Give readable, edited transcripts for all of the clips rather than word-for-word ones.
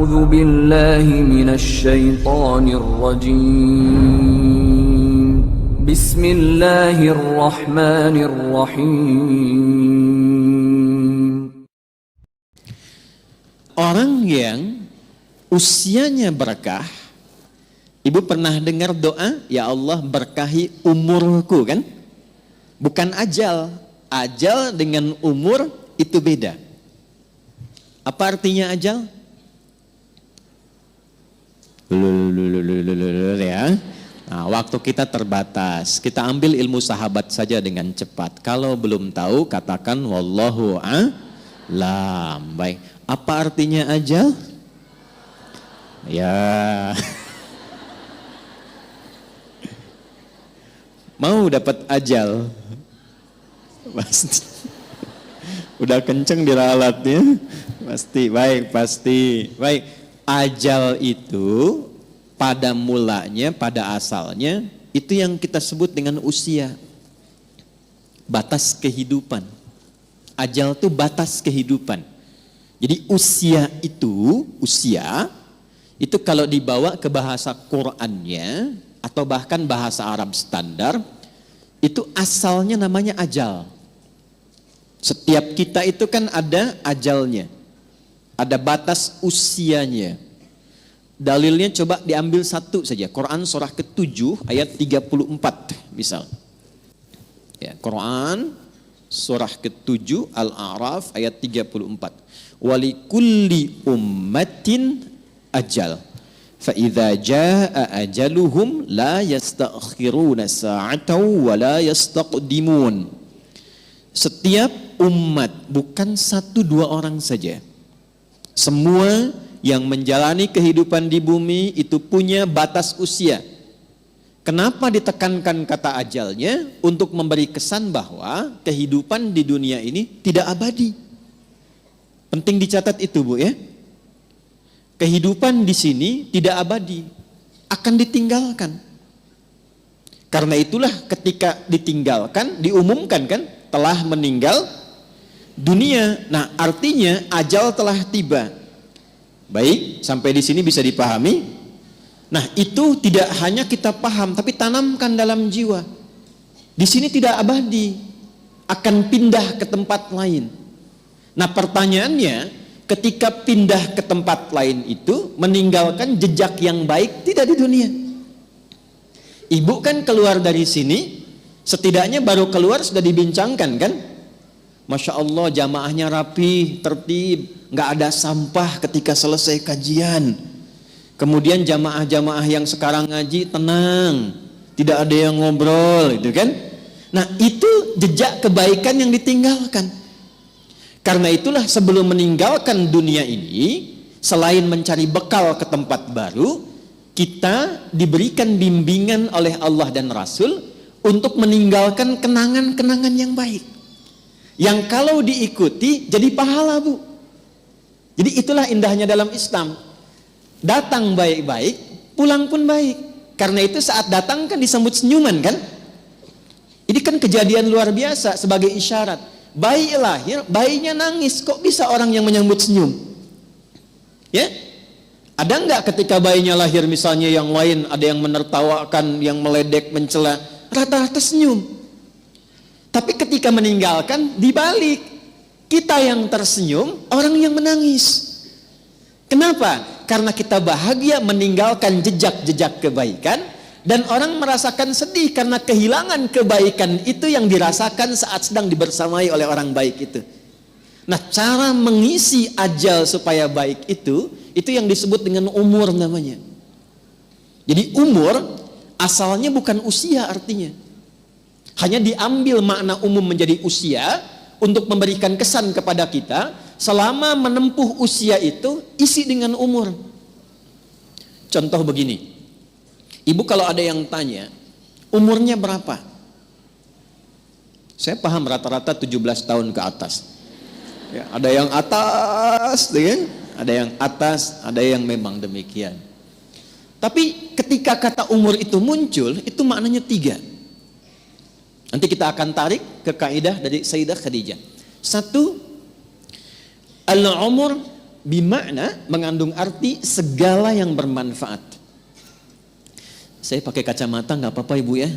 أعوذ بالله من الشيطان الرجيم بسم الله الرحمن الرحيم. Orang yang usianya berkah, ibu pernah dengar doa, ya Allah berkahi umurku kan? Bukan ajal. Ajal dengan umur itu beda. Apa artinya ajal? Ya. Nah, waktu kita terbatas. Kita ambil ilmu sahabat saja dengan cepat. Kalau belum tahu, katakan wallahu a'lam. Baik. Apa artinya ajal? Ya. Mau dapat ajal? Pasti. Udah kenceng diralatnya? Pasti. Baik, pasti. Baik. Ajal itu pada mulanya, pada asalnya, itu yang kita sebut dengan usia. Batas kehidupan. Ajal itu batas kehidupan. Jadi usia itu kalau dibawa ke bahasa Qur'annya atau bahkan bahasa Arab standar, itu asalnya namanya ajal. Setiap kita itu kan ada ajalnya, ada batas usianya. Dalilnya coba diambil satu saja, Quran surah ke-7 ayat 34 misal. Ya, Quran surah ke-7 Al-A'raf ayat 34. Walikulli ummatin ajal. Fa idza jaa ajaluhum la yastakhiruna sa'atan wa la yastaqdimun. Setiap umat, bukan satu dua orang saja. Semua yang menjalani kehidupan di bumi itu punya batas usia. Kenapa ditekankan kata ajalnya? Untuk memberi kesan bahwa kehidupan di dunia ini tidak abadi. Penting dicatat itu, Bu, ya. Kehidupan di sini tidak abadi, akan ditinggalkan. Karena itulah ketika ditinggalkan, diumumkan kan, telah meninggal dunia. Nah, artinya ajal telah tiba. Baik, sampai di sini bisa dipahami. Nah, itu tidak hanya kita paham, tapi tanamkan dalam jiwa. Di sini tidak abadi, akan pindah ke tempat lain. Nah, pertanyaannya, ketika pindah ke tempat lain itu meninggalkan jejak yang baik tidak di dunia. Ibu kan keluar dari sini, setidaknya baru keluar sudah dibincangkan kan? Masya Allah, jamaahnya rapi, tertib, nggak ada sampah ketika selesai kajian. Kemudian jamaah-jamaah yang sekarang ngaji tenang, tidak ada yang ngobrol, itu kan? Nah, itu jejak kebaikan yang ditinggalkan. Karena itulah sebelum meninggalkan dunia ini, selain mencari bekal ke tempat baru, kita diberikan bimbingan oleh Allah dan Rasul untuk meninggalkan kenangan-kenangan yang baik. Yang kalau diikuti jadi pahala, Bu. Jadi itulah indahnya dalam Islam. Datang baik-baik, pulang pun baik. Karena itu saat datang kan disambut senyuman kan? Ini kan kejadian luar biasa sebagai isyarat. Bayi lahir, bayinya nangis, kok bisa orang yang menyambut senyum? Ya, ada nggak ketika bayinya lahir misalnya yang lain ada yang menertawakan, yang meledek, mencela, rata-rata senyum. Tapi ketika meninggalkan dibalik, kita yang tersenyum, orang yang menangis. Kenapa? Karena kita bahagia meninggalkan jejak-jejak kebaikan. Dan orang merasakan sedih karena kehilangan kebaikan itu yang dirasakan saat sedang dibersamai oleh orang baik itu. Nah, cara mengisi ajal supaya baik itu yang disebut dengan umur namanya. Jadi umur asalnya bukan usia artinya. Hanya diambil makna umum menjadi usia untuk memberikan kesan kepada kita. Selama menempuh usia itu isi dengan umur. Contoh begini. Ibu kalau ada yang tanya, umurnya berapa? Saya paham rata-rata 17 tahun ke atas. Ya, ada yang atas, ya? Ada yang atas, ada yang memang demikian. Tapi ketika kata umur itu muncul, itu maknanya 3. Nanti kita akan tarik ke kaidah dari Sayyidah Khadijah. 1, al-umur Bimakna mengandung arti segala yang bermanfaat. Saya pakai kacamata nggak apa-apa ibu ya.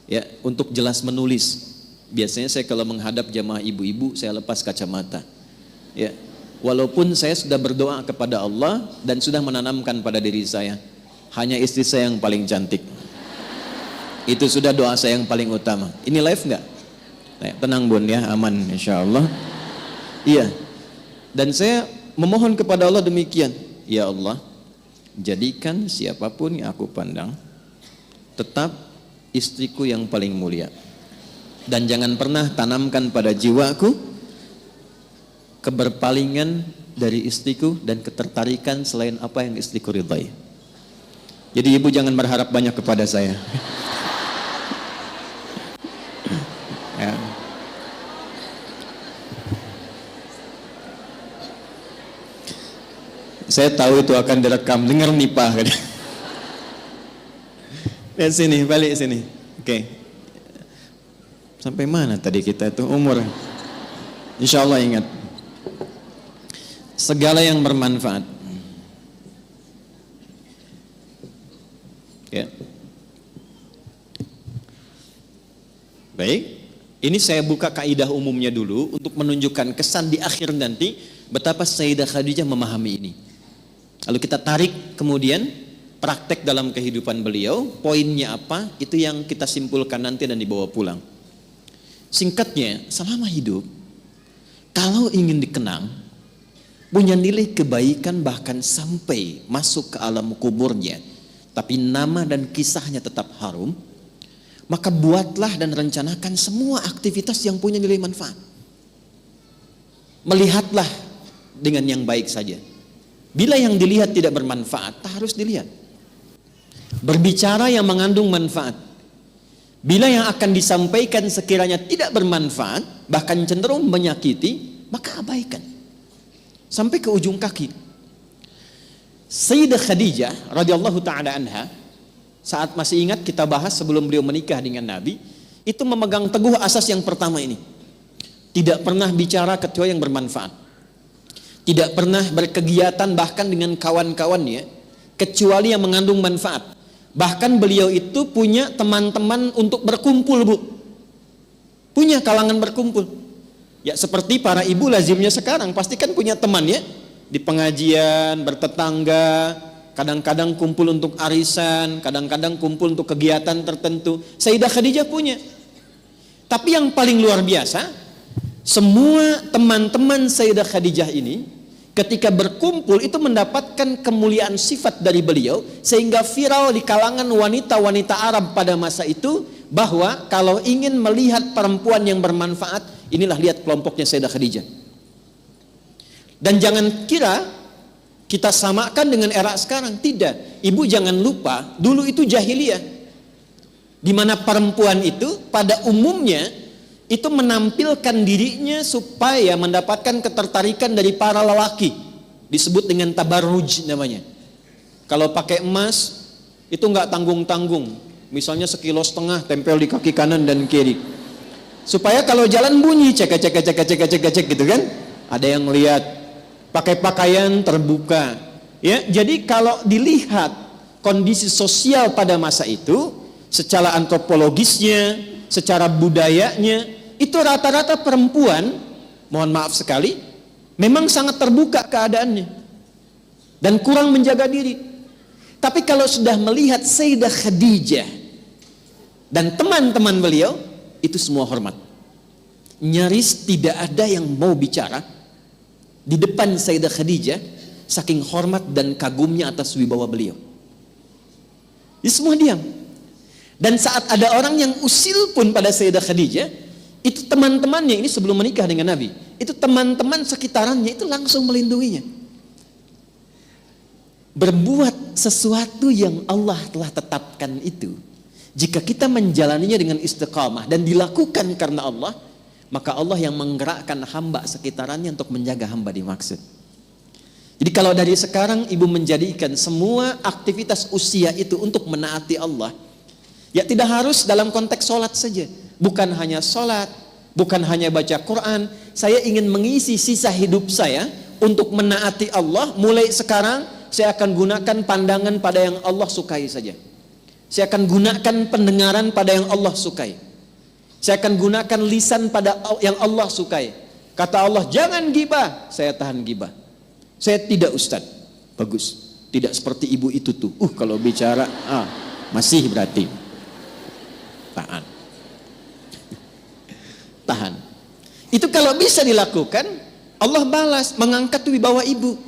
Ya, untuk jelas menulis. Biasanya saya kalau menghadap jamaah ibu-ibu saya lepas kacamata. Ya, walaupun saya sudah berdoa kepada Allah dan sudah menanamkan pada diri saya, hanya istri saya yang paling cantik. Itu sudah doa saya yang paling utama. Ini live nggak? Nah, tenang bun ya, aman insya Allah. Iya. Dan saya memohon kepada Allah demikian. Ya Allah, jadikan siapapun yang aku pandang tetap istriku yang paling mulia. Dan jangan pernah tanamkan pada jiwaku keberpalingan dari istriku dan ketertarikan selain apa yang istriku ridhai. Jadi ibu jangan berharap banyak kepada saya. Ya. Saya tahu itu akan direkam, dengar nih Pak. Lihat sini, balik sini. Oke. Sampai mana tadi kita itu umur? Insya Allah ingat. Segala yang bermanfaat. Ya. Baik. Ini saya buka kaidah umumnya dulu untuk menunjukkan kesan di akhir nanti betapa Sayyidah Khadijah memahami ini. Lalu kita tarik kemudian praktek dalam kehidupan beliau, poinnya apa? Itu yang kita simpulkan nanti dan dibawa pulang. Singkatnya, selama hidup, kalau ingin dikenang, punya nilai kebaikan bahkan sampai masuk ke alam kuburnya, tapi nama dan kisahnya tetap harum, maka buatlah dan rencanakan semua aktivitas yang punya nilai manfaat. Melihatlah dengan yang baik saja. Bila yang dilihat tidak bermanfaat, tak harus dilihat. Berbicara yang mengandung manfaat. Bila yang akan disampaikan sekiranya tidak bermanfaat, bahkan cenderung menyakiti, maka abaikan. Sampai ke ujung kaki. Sayyidah Khadijah radhiyallahu taala anha, saat masih ingat kita bahas sebelum beliau menikah dengan Nabi, itu memegang teguh asas yang pertama ini. Tidak pernah bicara kecuali yang bermanfaat. Tidak pernah berkegiatan bahkan dengan kawan-kawannya kecuali yang mengandung manfaat. Bahkan beliau itu punya teman-teman untuk berkumpul, Bu. Punya kalangan berkumpul. Ya seperti para ibu lazimnya sekarang, pasti kan punya teman ya. Di pengajian, bertetangga, kadang-kadang kumpul untuk arisan, kadang-kadang kumpul untuk kegiatan tertentu. Sayyidah Khadijah punya. Tapi yang paling luar biasa, semua teman-teman Sayyidah Khadijah ini ketika berkumpul itu mendapatkan kemuliaan sifat dari beliau, sehingga viral di kalangan wanita-wanita Arab pada masa itu bahwa kalau ingin melihat perempuan yang bermanfaat, inilah lihat kelompoknya Sayyidah Khadijah. Dan jangan kira kita samakan dengan era sekarang, tidak. Ibu jangan lupa, dulu itu jahiliyah, di mana perempuan itu pada umumnya itu menampilkan dirinya supaya mendapatkan ketertarikan dari para lelaki. Disebut dengan tabarruj namanya. Kalau pakai emas itu nggak tanggung-tanggung. Misalnya 1,5 kilo tempel di kaki kanan dan kiri. Supaya kalau jalan bunyi cek gitu kan. Ada yang lihat. Pakai pakaian terbuka. Ya, jadi kalau dilihat kondisi sosial pada masa itu, secara antropologisnya, secara budayanya, itu rata-rata perempuan, mohon maaf sekali, memang sangat terbuka keadaannya dan kurang menjaga diri. Tapi kalau sudah melihat Sayyidah Khadijah dan teman-teman beliau, itu semua hormat. Nyaris tidak ada yang mau bicara di depan Sayyidah Khadijah, saking hormat dan kagumnya atas wibawa beliau. Ini semua diam. Dan saat ada orang yang usil pun pada Sayyidah Khadijah, itu teman-temannya, ini sebelum menikah dengan Nabi, itu teman-teman sekitarannya itu langsung melindunginya. Berbuat sesuatu yang Allah telah tetapkan itu, jika kita menjalaninya dengan istiqamah dan dilakukan karena Allah, maka Allah yang menggerakkan hamba sekitarannya untuk menjaga hamba dimaksud. Jadi kalau dari sekarang ibu menjadikan semua aktivitas usia itu untuk menaati Allah, ya tidak harus dalam konteks sholat saja. Bukan hanya sholat, bukan hanya baca Quran. Saya ingin mengisi sisa hidup saya untuk menaati Allah, mulai sekarang saya akan gunakan pandangan pada yang Allah sukai saja. Saya akan gunakan pendengaran pada yang Allah sukai. Saya akan gunakan lisan pada yang Allah sukai. Kata Allah, jangan gibah, saya tahan gibah. Saya tidak ustaz. Bagus. Tidak seperti ibu itu tuh. Kalau bicara, masih berarti. Tahan. Tahan. Itu kalau bisa dilakukan, Allah balas, mengangkat wibawa ibu.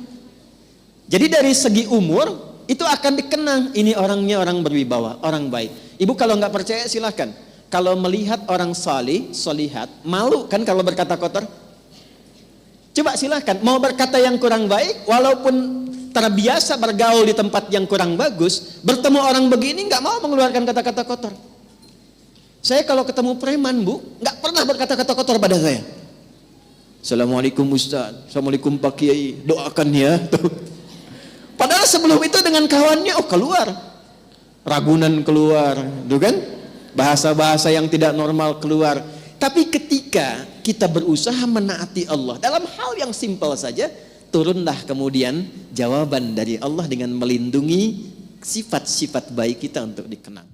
Jadi dari segi umur, itu akan dikenang. Ini orangnya orang berwibawa, orang baik. Ibu kalau nggak percaya silakan. Kalau melihat orang salih, solihat, malu kan kalau berkata kotor? Coba silakan. Mau berkata yang kurang baik, walaupun terbiasa bergaul di tempat yang kurang bagus, bertemu orang begini nggak mau mengeluarkan kata-kata kotor. Saya kalau ketemu preman, Bu, nggak pernah berkata-kata kotor pada saya. Assalamualaikum Ustaz, Assalamualaikum Pak Kiai, doakan ya. Padahal sebelum itu dengan kawannya, keluar. Ragunan keluar, tuh kan? Bahasa-bahasa yang tidak normal keluar. Tapi ketika kita berusaha menaati Allah dalam hal yang simpel saja, turunlah kemudian jawaban dari Allah dengan melindungi sifat-sifat baik kita untuk dikenang.